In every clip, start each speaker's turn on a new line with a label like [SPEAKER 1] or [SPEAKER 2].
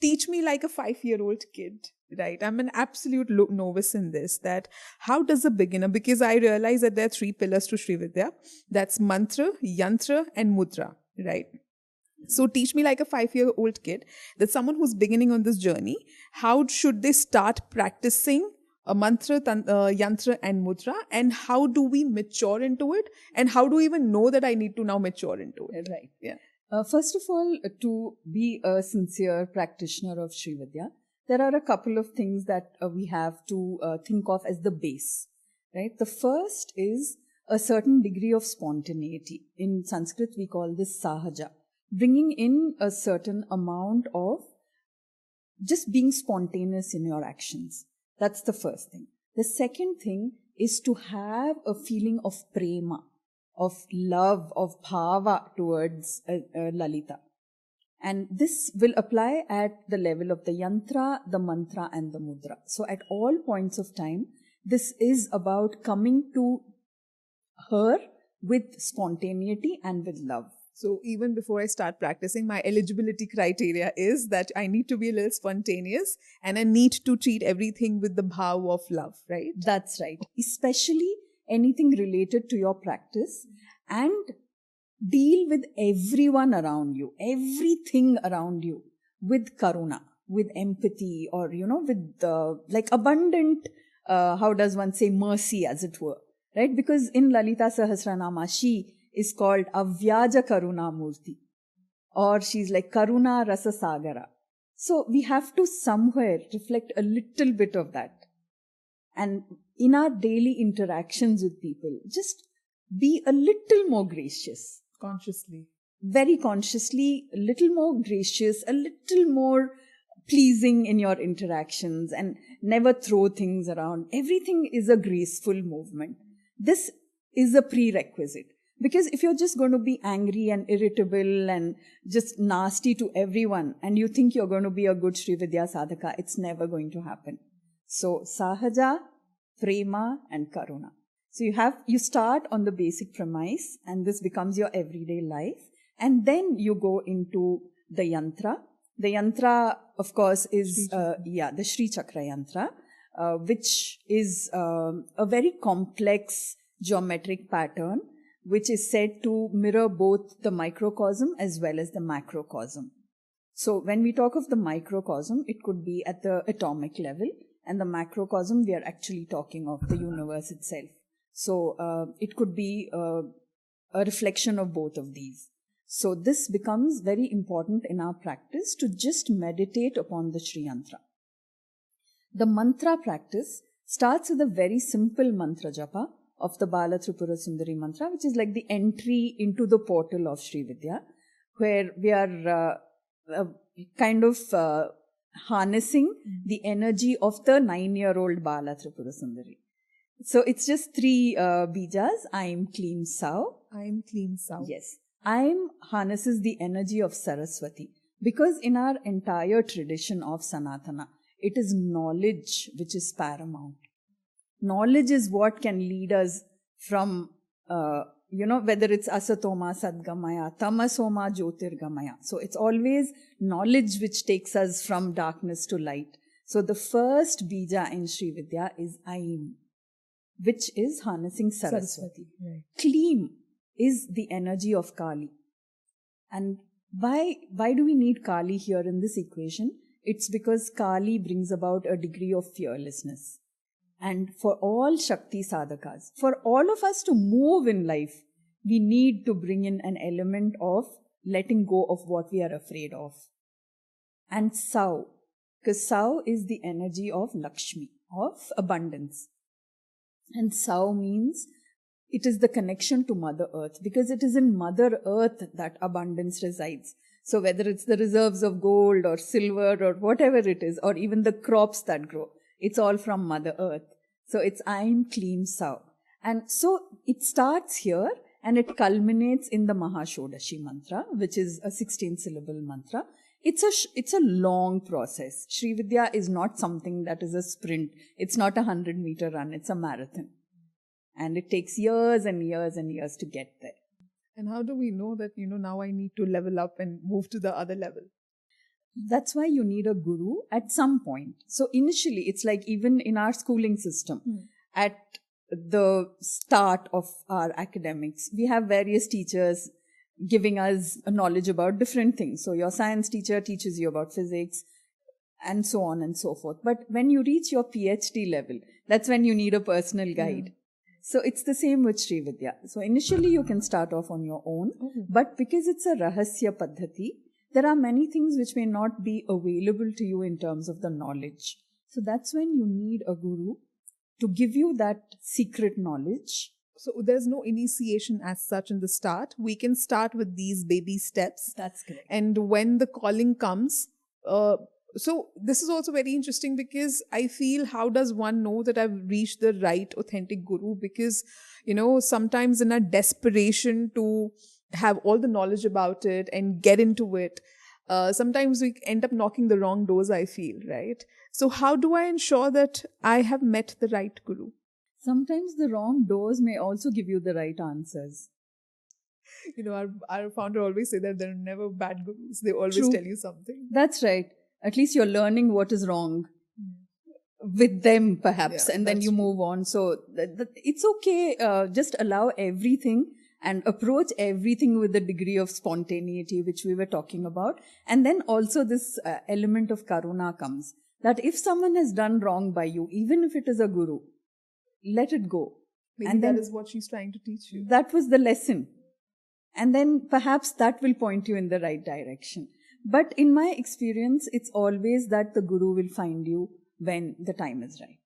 [SPEAKER 1] teach me like a 5-year-old kid, right? I'm an absolute novice in this. That how does a beginner, because I realize that there are 3 pillars to Sri Vidya. That's mantra, yantra, and mudra, right? So teach me like a 5-year-old kid, that someone who's beginning on this journey, how should they start practicing a mantra, yantra, and mudra, and how do we mature into it, and how do we even know that I need to now mature into it?
[SPEAKER 2] Right.
[SPEAKER 1] Yeah.
[SPEAKER 2] First of all, to be a sincere practitioner of Sri Vidya, there are a couple of things that we have to think of as the base, right? The first is a certain degree of spontaneity. In Sanskrit, we call this sahaja, bringing in a certain amount of just being spontaneous in your actions. That's the first thing. The second thing is to have a feeling of prema, of love, of bhava towards Lalita. And this will apply at the level of the yantra, the mantra, and the mudra. So at all points of time, this is about coming to her with spontaneity and with love.
[SPEAKER 1] So even before I start practicing, my eligibility criteria is that I need to be a little spontaneous and I need to treat everything with the bhav of love, right?
[SPEAKER 2] That's right. Especially anything related to your practice, and deal with everyone around you, everything around you with karuna, with empathy, or, with like abundant, how does one say, mercy, as it were, right? Because in Lalita Sahasranama, she is called Avyaja Karuna Murti, or she's like Karuna Rasa Sagara. So we have to somewhere reflect a little bit of that. And in our daily interactions with people, just be a little more gracious.
[SPEAKER 1] Consciously.
[SPEAKER 2] Very consciously, a little more gracious, a little more pleasing in your interactions, and never throw things around. Everything is a graceful movement. This is a prerequisite. Because if you're just going to be angry and irritable and just nasty to everyone, and you think you're going to be a good Sri Vidya sadhaka, it's never going to happen. So, sahaja, prema, and karuna. So you start on the basic premise, and this becomes your everyday life. And then you go into the yantra. The yantra, of course, is the Sri Chakra yantra, which is a very complex geometric pattern, which is said to mirror both the microcosm as well as the macrocosm. So when we talk of the microcosm, it could be at the atomic level, and the macrocosm, we are actually talking of the universe itself. So it could be a reflection of both of these. So this becomes very important in our practice, to just meditate upon the Sri Yantra. The mantra practice starts with a very simple mantra japa of the Bala Tripura Sundari mantra, which is like the entry into the portal of Sri Vidya, where we are kind of harnessing the energy of the 9-year-old Bala Tripura Sundari. So it's just 3 bijas. Aim, Kleem, Sau.
[SPEAKER 1] Aim, Kleem, Sau.
[SPEAKER 2] Yes. Aim harnesses the energy of Saraswati, because in our entire tradition of Sanatana, it is knowledge which is paramount. Knowledge is what can lead us from, whether it's Asatoma Sadgamaya, Tamasoma Jyotirgamaya. So it's always knowledge which takes us from darkness to light. So the first bija in Sri Vidya is Aim, which is harnessing Saraswati.
[SPEAKER 1] Right.
[SPEAKER 2] Kleem is the energy of Kali. And why do we need Kali here in this equation? It's because Kali brings about a degree of fearlessness. And for all Shakti sadhakas, for all of us to move in life, we need to bring in an element of letting go of what we are afraid of. And Sau, because Sau is the energy of Lakshmi, of abundance. And Sau means it is the connection to Mother Earth, because it is in Mother Earth that abundance resides. So whether it's the reserves of gold or silver or whatever it is, or even the crops that grow, it's all from Mother Earth. So it's Aim, Kleem, Sau. And so it starts here and it culminates in the Mahashodashi mantra, which is a 16-syllable mantra. It's a long process. Sri Vidya is not something that is a sprint. It's not a 100-meter run. It's a marathon. And it takes years and years and years to get there.
[SPEAKER 1] And how do we know that, now I need to level up and move to the other level?
[SPEAKER 2] That's why you need a guru at some point. So initially, it's like even in our schooling system, at the start of our academics, we have various teachers giving us a knowledge about different things. So your science teacher teaches you about physics and so on and so forth. But when you reach your PhD level, that's when you need a personal guide. So it's the same with Sri Vidya. So initially you can start off on your own, but because it's a Rahasya Paddhati, there are many things which may not be available to you in terms of the knowledge. So that's when you need a guru to give you that secret knowledge.
[SPEAKER 1] So there's no initiation as such in the start. We can start with these baby steps.
[SPEAKER 2] That's correct.
[SPEAKER 1] And when the calling comes, so this is also very interesting because I feel, how does one know that I've reached the right authentic guru? Because, sometimes in a desperation to have all the knowledge about it and get into it, sometimes we end up knocking the wrong doors, I feel, right? So how do I ensure that I have met the right guru?
[SPEAKER 2] Sometimes the wrong doors may also give you the right answers.
[SPEAKER 1] Our founder always say that there are never bad gurus. They always
[SPEAKER 2] True.
[SPEAKER 1] tell you something.
[SPEAKER 2] That's right. At least you're learning what is wrong with them, perhaps, and then you move on. So it's okay. Just allow everything and approach everything with a degree of spontaneity, which we were talking about. And then also this element of karuna comes, that if someone has done wrong by you, even if it is a guru, let it go.
[SPEAKER 1] Maybe
[SPEAKER 2] and
[SPEAKER 1] that is what she's trying to teach you.
[SPEAKER 2] That was the lesson. And then perhaps that will point you in the right direction. But in my experience, it's always that the guru will find you when the time is right.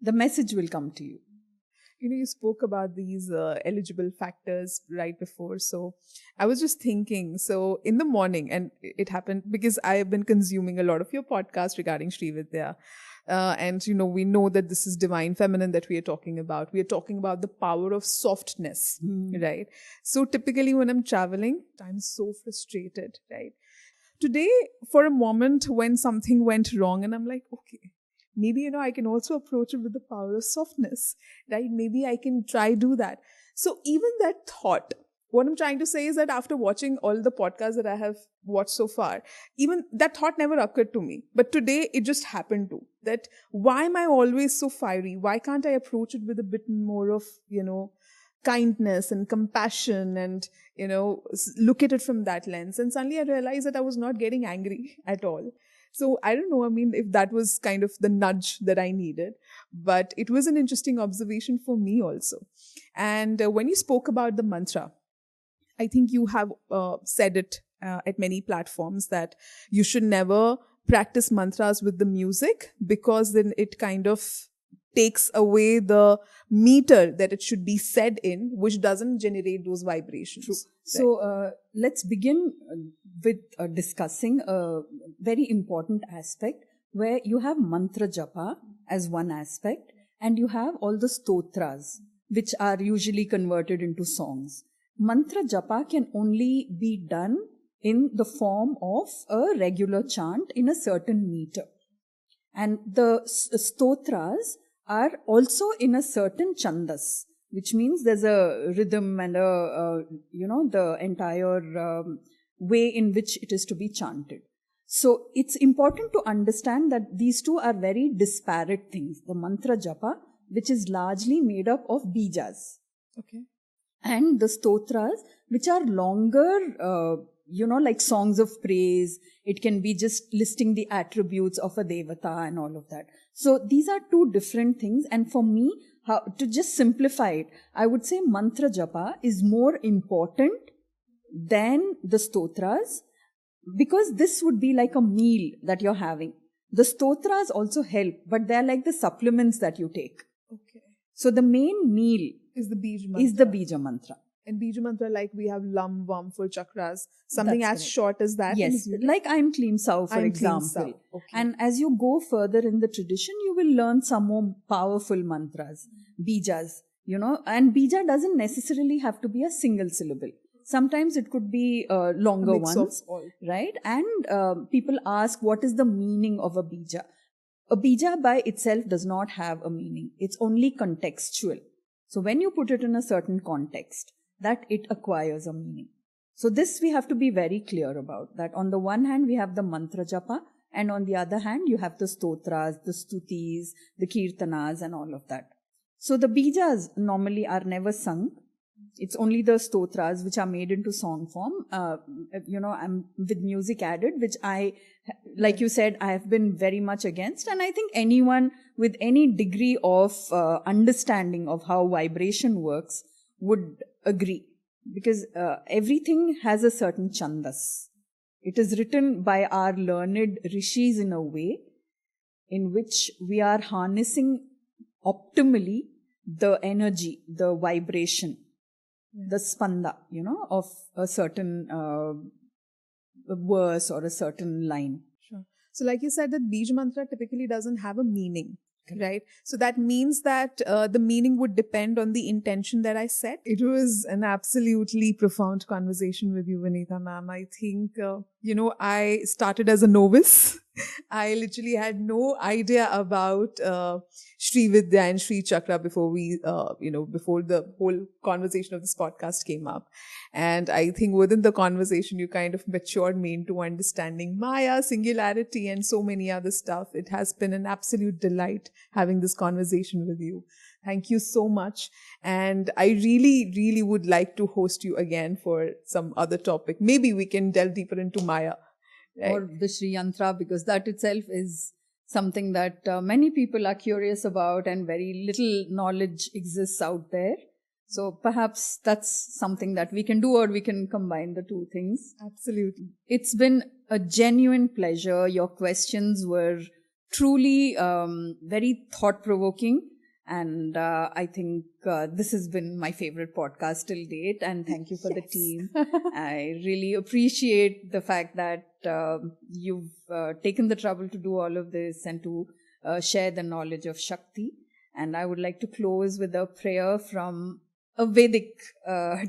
[SPEAKER 2] The message will come to you.
[SPEAKER 1] You spoke about these eligible factors right before. So I was just thinking, so in the morning, and it happened because I have been consuming a lot of your podcasts regarding Sri Vidya. And, we know that this is divine feminine that we are talking about. We are talking about the power of softness, right? So typically when I'm traveling, I'm so frustrated, right? Today, for a moment when something went wrong and I'm like, okay, maybe, I can also approach it with the power of softness, right? Maybe I can try do that. So even that thought, what I'm trying to say is that after watching all the podcasts that I have watched so far, even that thought never occurred to me. But today it just happened to. That why am I always so fiery? Why can't I approach it with a bit more of, kindness and compassion and, look at it from that lens? And suddenly I realized that I was not getting angry at all. So I don't know, if that was kind of the nudge that I needed, but it was an interesting observation for me also. And when you spoke about the mantra, I think you have said it at many platforms that you should never practice mantras with the music, because then it kind of takes away the meter that it should be said in, which doesn't generate those vibrations.
[SPEAKER 2] True. So let's begin with discussing a very important aspect where you have mantra japa as one aspect, and you have all the stotras, which are usually converted into songs. Mantra japa can only be done in the form of a regular chant in a certain meter. And the stotras are also in a certain chandas, which means there's a rhythm and the entire way in which it is to be chanted. So it's important to understand that these two are very disparate things. The mantra japa, which is largely made up of bijas.
[SPEAKER 1] Okay.
[SPEAKER 2] And the stotras, which are longer, like songs of praise. It can be just listing the attributes of a devata and all of that. So these are two different things. And for me, to just simplify it, I would say mantra japa is more important than the stotras, because this would be like a meal that you're having. The stotras also help, but they're like the supplements that you take.
[SPEAKER 1] Okay.
[SPEAKER 2] So the main meal
[SPEAKER 1] is the Bija
[SPEAKER 2] mantra.
[SPEAKER 1] And Bija mantra, like we have Lam, Vam for chakras, something
[SPEAKER 2] That's
[SPEAKER 1] as
[SPEAKER 2] correct.
[SPEAKER 1] short as that.
[SPEAKER 2] Yes, like I'm Clean Sau, for example.
[SPEAKER 1] Okay.
[SPEAKER 2] And as you go further in the tradition, you will learn some more powerful mantras, bijas, and bija doesn't necessarily have to be a single syllable. Sometimes it could be longer ones, right? And people ask, what is the meaning of a bija? A bija by itself does not have a meaning. It's only contextual. So when you put it in a certain context, that it acquires a meaning. So this we have to be very clear about, that on the one hand we have the mantra japa, and on the other hand you have the stotras, the stutis, the kirtanas and all of that. So the bijas normally are never sung. It's only the stotras which are made into song form, I'm with music added, which I, like you said, I have been very much against. And I think anyone with any degree of understanding of how vibration works would agree. Because everything has a certain chandas. It is written by our learned rishis in a way in which we are harnessing optimally the energy, the vibration, the spanda, of a certain verse or a certain line.
[SPEAKER 1] Sure. So like you said, that Bij Mantra typically doesn't have a meaning. Right. So that means that the meaning would depend on the intention that I set. It was an absolutely profound conversation with you, Vanitha ma'am. I think, I started as a novice. I literally had no idea about Sri Vidya and Sri Chakra before before the whole conversation of this podcast came up. And I think within the conversation, you kind of matured me into understanding Maya, singularity, and so many other stuff. It has been an absolute delight having this conversation with you. Thank you so much. And I really, really would like to host you again for some other topic. Maybe we can delve deeper into Maya. Right.
[SPEAKER 2] Or the Sri Yantra, because that itself is something that many people are curious about and very little knowledge exists out there. So perhaps that's something that we can do, or we can combine the two things.
[SPEAKER 1] Absolutely.
[SPEAKER 2] It's been a genuine pleasure. Your questions were truly very thought-provoking. And I think this has been my favorite podcast till date. And thank you for the team. I really appreciate the fact that you've taken the trouble to do all of this and to share the knowledge of Shakti. And I would like to close with a prayer from a Vedic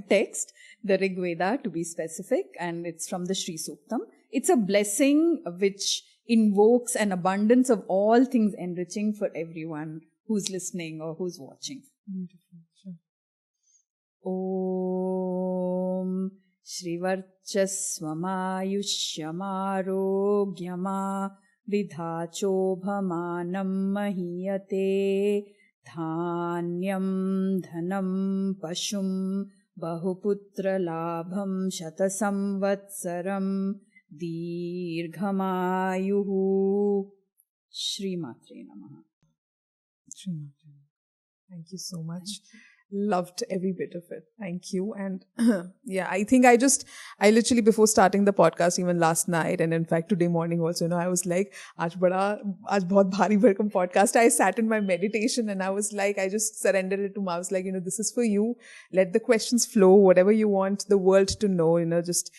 [SPEAKER 2] text, the Rig Veda to be specific. And it's from the Sri Suktam. It's a blessing which invokes an abundance of all things enriching for everyone who's listening or who's watching.
[SPEAKER 1] Beautiful. Sure.
[SPEAKER 2] Om Shrivarchasvamaayushyamarogyama vidhachobhamanam mahiyate dhanyam dhanam pashum bahuputra labham shatasamvatsaram dirghamayuhu. Shri Matre Namaha.
[SPEAKER 1] Thank you so much. Loved every bit of it. Thank you. And yeah, I think I literally before starting the podcast, even last night, and in fact today morning also, I was like, aaj bahut bhari bharkam podcast. I sat in my meditation and I was like, I just surrendered it to Ma. I was like, this is for you. Let the questions flow, whatever you want the world to know, just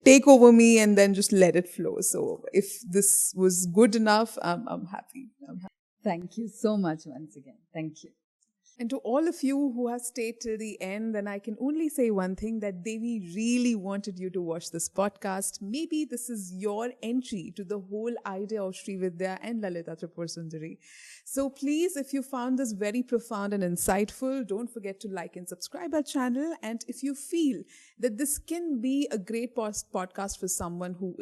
[SPEAKER 1] take over me and then just let it flow. So if this was good enough, I'm happy.
[SPEAKER 2] Thank you so much once again. Thank you.
[SPEAKER 1] And to all of you who have stayed till the end, then I can only say one thing, that Devi really wanted you to watch this podcast. Maybe this is your entry to the whole idea of Sri Vidya and Lalita Tripura Sundari. So please, if you found this very profound and insightful, don't forget to like and subscribe our channel. And if you feel that this can be a great podcast for someone who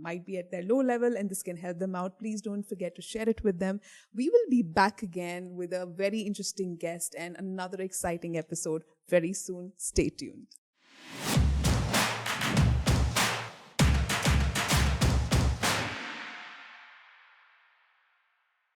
[SPEAKER 1] might be at their low level and this can help them out, please don't forget to share it with them. We will be back again with a very interesting guest and another exciting episode very soon. Stay tuned.